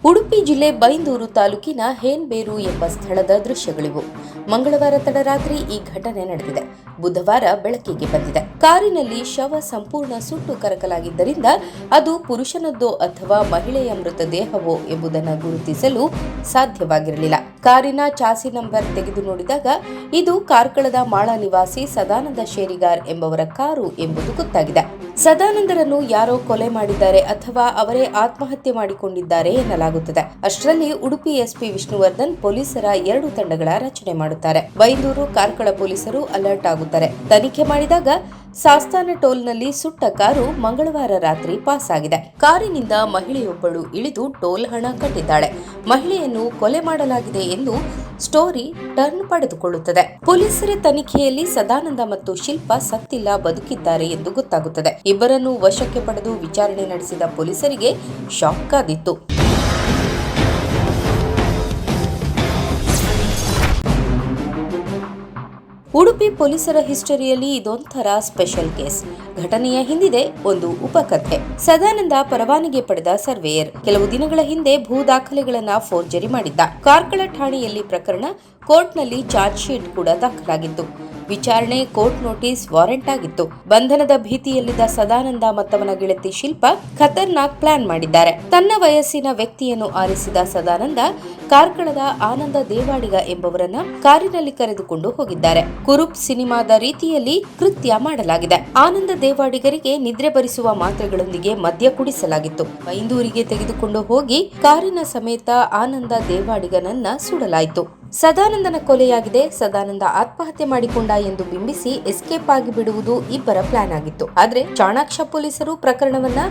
ಉಡುಪಿ ಜಿಲ್ಲೆ ಬೈಂದೂರು ತಾಲೂಕಿನ ಹೇನ್ಬೇರು ಎಂಬ ಸ್ಥಳದ ದೃಶ್ಯಗಳಿವು. ಮಂಗಳವಾರ ತಡರಾತ್ರಿ ಈ ಘಟನೆ ನಡೆದಿದೆ. ಬುಧವಾರ ಬೆಳಕಿಗೆ ಬಂದಿದೆ. ಕಾರಿನಲ್ಲಿ ಶವ ಸಂಪೂರ್ಣ ಸುಟ್ಟು ಕರಕಲಾಗಿದ್ದರಿಂದ ಅದು ಪುರುಷನದ್ದೋ ಅಥವಾ ಮಹಿಳೆಯ ಮೃತದೇಹವೋ ಎಂಬುದನ್ನು ಗುರುತಿಸಲು ಸಾಧ್ಯವಾಗಿರಲಿಲ್ಲ. ಕಾರಿನ ಚಾಸಿ ನಂಬರ್ ತೆಗೆದು ನೋಡಿದಾಗ ಇದು ಕಾರ್ಕಳದ ಮಾಳ ನಿವಾಸಿ ಸದಾನಂದ ಶೇರಿಗಾರ್ ಎಂಬವರ ಕಾರು ಎಂಬುದು ಗೊತ್ತಾಗಿದೆ. ಸದಾನಂದರನ್ನು ಯಾರೋ ಕೊಲೆ ಮಾಡಿದ್ದಾರೆ ಅಥವಾ ಅವರೇ ಆತ್ಮಹತ್ಯೆ ಮಾಡಿಕೊಂಡಿದ್ದಾರೆ ಎನ್ನಲಾಗುತ್ತದೆ. ಅಷ್ಟರಲ್ಲಿ ಉಡುಪಿ ಎಸ್ಪಿ ವಿಷ್ಣುವರ್ಧನ್ ಪೊಲೀಸರ 2 ತಂಡಗಳ ರಚನೆ ಮಾಡುತ್ತಾರೆ. ಬೈಂದೂರು ಕಾರ್ಕಳ ಪೊಲೀಸರು ಅಲರ್ಟ್ ಆಗುತ್ತಾರೆ. ತನಿಖೆ ಮಾಡಿದಾಗ ಸಾಸ್ತಾನ ಟೋಲ್ನಲ್ಲಿ ಸುಟ್ಟ ಕಾರು ಮಂಗಳವಾರ ರಾತ್ರಿ ಪಾಸ್ ಆಗಿದೆ. ಕಾರಿನಿಂದ ಮಹಿಳೆಯೊಬ್ಬಳು ಇಳಿದು ಟೋಲ್ ಹಣ ಕಟ್ಟಿದ್ದಾಳೆ. ಮಹಿಳೆಯನ್ನು ಕೊಲೆ ಮಾಡಲಾಗಿದೆ ಎಂದು ಸ್ಟೋರಿ ಟರ್ನ್ ಪಡೆದುಕೊಳ್ಳುತ್ತದೆ. ಪೊಲೀಸರ ತನಿಖೆಯಲ್ಲಿ ಸದಾನಂದ ಮತ್ತು ಶಿಲ್ಪಾ ಸತ್ತಿಲ್ಲ, ಬದುಕಿದ್ದಾರೆ ಎಂದು ಗೊತ್ತಾಗುತ್ತದೆ. ಇಬ್ಬರನ್ನು ವಶಕ್ಕೆ ಪಡೆದು ವಿಚಾರಣೆ ನಡೆಸಿದ ಪೊಲೀಸರಿಗೆ ಶಾಕ್ ಆದಿತ್ತು. ಉಡುಪಿ ಪೊಲೀಸರ ಹಿಸ್ಟರಿಯಲ್ಲಿ ಇದೊಂಥರ ಸ್ಪೆಷಲ್ ಕೇಸ್. ಘಟನೆಯ ಹಿಂದಿದೆ ಒಂದು ಉಪಕಥೆ. ಸದಾನಂದ ಪರವಾನಗಿ ಪಡೆದ ಸರ್ವೇಯರ್. ಕೆಲವು ದಿನಗಳ ಹಿಂದೆ ಭೂ ದಾಖಲೆಗಳನ್ನ ಫೋರ್ಜರಿ ಮಾಡಿದ್ದ. ಕಾರ್ಕಳ ಠಾಣೆಯಲ್ಲಿ ಪ್ರಕರಣ, ಕೋರ್ಟ್ನಲ್ಲಿ ಚಾರ್ಜ್ ಶೀಟ್ ಕೂಡ ದಾಖಲಾಗಿತ್ತು. ವಿಚಾರಣೆ, ಕೋರ್ಟ್ ನೋಟಿಸ್, ವಾರೆಂಟ್ ಆಗಿತ್ತು. ಬಂಧನದ ಭೀತಿಯಲ್ಲಿದ್ದ ಸದಾನಂದ ಮತ್ತವನ ಗೆಳತಿ ಶಿಲ್ಪಾ ಖತರ್ನಾಕ್ ಪ್ಲಾನ್ ಮಾಡಿದ್ದಾರೆ. ತನ್ನ ವಯಸ್ಸಿನ ವ್ಯಕ್ತಿಯನ್ನು ಆರಿಸಿದ ಸದಾನಂದ ಕಾರ್ಕಳದ ಆನಂದ ದೇವಾಡಿಗ ಎಂಬವರನ್ನ ಕಾರಿನಲ್ಲಿ ಕರೆದುಕೊಂಡು ಹೋಗಿದ್ದಾರೆ. ಕುರುಪ್ ಸಿನಿಮಾದ ರೀತಿಯಲ್ಲಿ ಕೃತ್ಯ ಮಾಡಲಾಗಿದೆ. ಆನಂದ ದೇವಾಡಿಗರಿಗೆ ನಿದ್ರೆ ಬರಿಸುವ ಮಾತ್ರೆಗಳೊಂದಿಗೆ ಮದ್ಯ ಕುಡಿಸಲಾಗಿತ್ತು. ಬೈಂದೂರಿಗೆ ತೆಗೆದುಕೊಂಡು ಹೋಗಿ ಕಾರಿನ ಸಮೇತ ಆನಂದ ದೇವಾಡಿಗನನ್ನ ಸುಡಲಾಯಿತು. ಸದಾನಂದನ ಕೊಲೆಯಾಗಿದೆ, ಸದಾನಂದ ಆತ್ಮಹತ್ಯೆ ಮಾಡಿಕೊಂಡ ಎಂದು ಬಿಂಬಿಸಿ ಎಸ್ಕೇಪ್ ಆಗಿ ಬಿಡುವುದು ಇಬ್ಬರ ಪ್ಲಾನ್ ಆಗಿತ್ತು. ಆದ್ರೆ ಚಾಣಾಕ್ಷ ಪೊಲೀಸರು ಪ್ರಕರಣವನ್ನ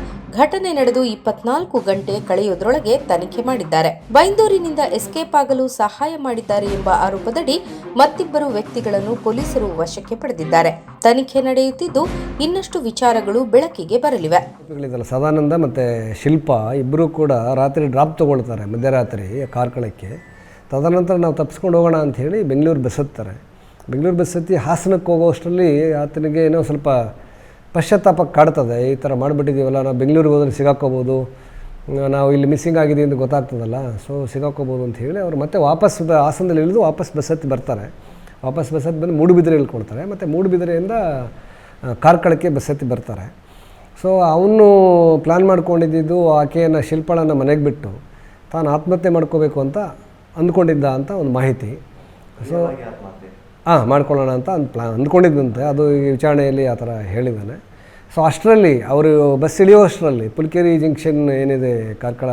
ಘಟನೆ ನಡೆದು 24 ಗಂಟೆ ಕಳೆಯೋದ್ರೊಳಗೆ ತನಿಖೆ ಮಾಡಿದ್ದಾರೆ. ಬೈಂದೂರಿನಿಂದ ಎಸ್ಕೇಪ್ ಆಗಲು ಸಹಾಯ ಮಾಡಿದ್ದಾರೆ ಎಂಬ ಆರೋಪದಡಿ ಮತ್ತಿಬ್ಬರು ವ್ಯಕ್ತಿಗಳನ್ನು ಪೊಲೀಸರು ವಶಕ್ಕೆ ಪಡೆದಿದ್ದಾರೆ. ತನಿಖೆ ನಡೆಯುತ್ತಿದ್ದು ಇನ್ನಷ್ಟು ವಿಚಾರಗಳು ಬೆಳಕಿಗೆ ಬರಲಿವೆ. ಸದಾನಂದ ಮತ್ತೆ ಶಿಲ್ಪಾ ಇಬ್ಬರು ಕೂಡ ರಾತ್ರಿ ಡ್ರಾಪ್ ತಗೊಳ್ತಾರೆ, ಮಧ್ಯರಾತ್ರಿ ಕಾರ್ಕಳಕ್ಕೆ. ತದನಂತರ ನಾವು ತಪ್ಪಿಸ್ಕೊಂಡು ಹೋಗೋಣ ಅಂಥೇಳಿ ಬೆಂಗಳೂರು ಬಸ್ ಹತ್ತಾರೆ. ಬೆಂಗಳೂರು ಬಸ್ ಹತ್ತಿ ಹಾಸನಕ್ಕೆ ಹೋಗೋಷ್ಟರಲ್ಲಿ ಆತನಿಗೆ ಏನೋ ಸ್ವಲ್ಪ ಪಶ್ಚಾತ್ತಾಪ ಕಾಡ್ತದೆ. ಈ ಥರ ಮಾಡಿಬಿಟ್ಟಿದ್ದೀವಲ್ಲ, ನಾವು ಬೆಂಗಳೂರಿಗೆ ಹೋದ್ರೆ ಸಿಗಾಕೋಬೋದು, ನಾವು ಇಲ್ಲಿ ಮಿಸ್ಸಿಂಗ್ ಆಗಿದೆ ಅಂತ ಗೊತ್ತಾಗ್ತದಲ್ಲ, ಸೊ ಸಿಗಾಕೋಬೋದು ಅಂತ ಹೇಳಿ ಅವರು ಮತ್ತೆ ವಾಪಸ್ ಹಾಸನದಲ್ಲಿ ಇಳಿದು ವಾಪಸ್ ಬಸ್ ಹತ್ತಿ ಬರ್ತಾರೆ. ವಾಪಸ್ ಬಸ್ ಹತ್ತಿ ಬಂದು ಮೂಡುಬಿದಿರೆ ಇಳ್ಕೊಳ್ತಾರೆ. ಮತ್ತು ಮೂಡುಬಿದಿರೆಯಿಂದ ಕಾರ್ಕಳಕ್ಕೆ ಬಸ್ ಹತ್ತಿ ಬರ್ತಾರೆ. ಸೊ ಅವನು ಪ್ಲ್ಯಾನ್ ಮಾಡ್ಕೊಂಡಿದ್ದು ಆಕೆಯನ್ನು ಶಿಲ್ಪಾಳನ್ನು ಮನೆಗೆ ಬಿಟ್ಟು ತಾನು ಆತ್ಮಹತ್ಯೆ ಮಾಡ್ಕೋಬೇಕು ಅಂತ ಅಂದ್ಕೊಂಡಿದ್ದ ಅಂತ ಒಂದು ಮಾಹಿತಿ. ಸೊ ಮಾಡ್ಕೊಳ್ಳೋಣ ಅಂತ ಅಂದ್ಕೊಂಡಿದ್ದಂತೆ. ಅದು ಈ ವಿಚಾರಣೆಯಲ್ಲಿ ಆ ಥರ ಹೇಳಿದ್ದಾನೆ. ಸೊ ಅಷ್ಟರಲ್ಲಿ ಅವರು ಬಸ್ ಇಳಿಯೋಷ್ಟರಲ್ಲಿ ಪುಲ್ಕೇರಿ ಜಂಕ್ಷನ್ ಏನಿದೆ ಕಾರ್ಕಳ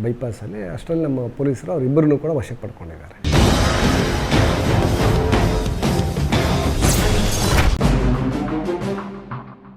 ಬೈಪಾಸಲ್ಲಿ, ಅಷ್ಟರಲ್ಲಿ ನಮ್ಮ ಪೊಲೀಸರು ಅವರಿಬ್ಬರನ್ನೂ ಕೂಡ ವಶಕ್ಕೆ ಪಡ್ಕೊಂಡಿದ್ದಾರೆ.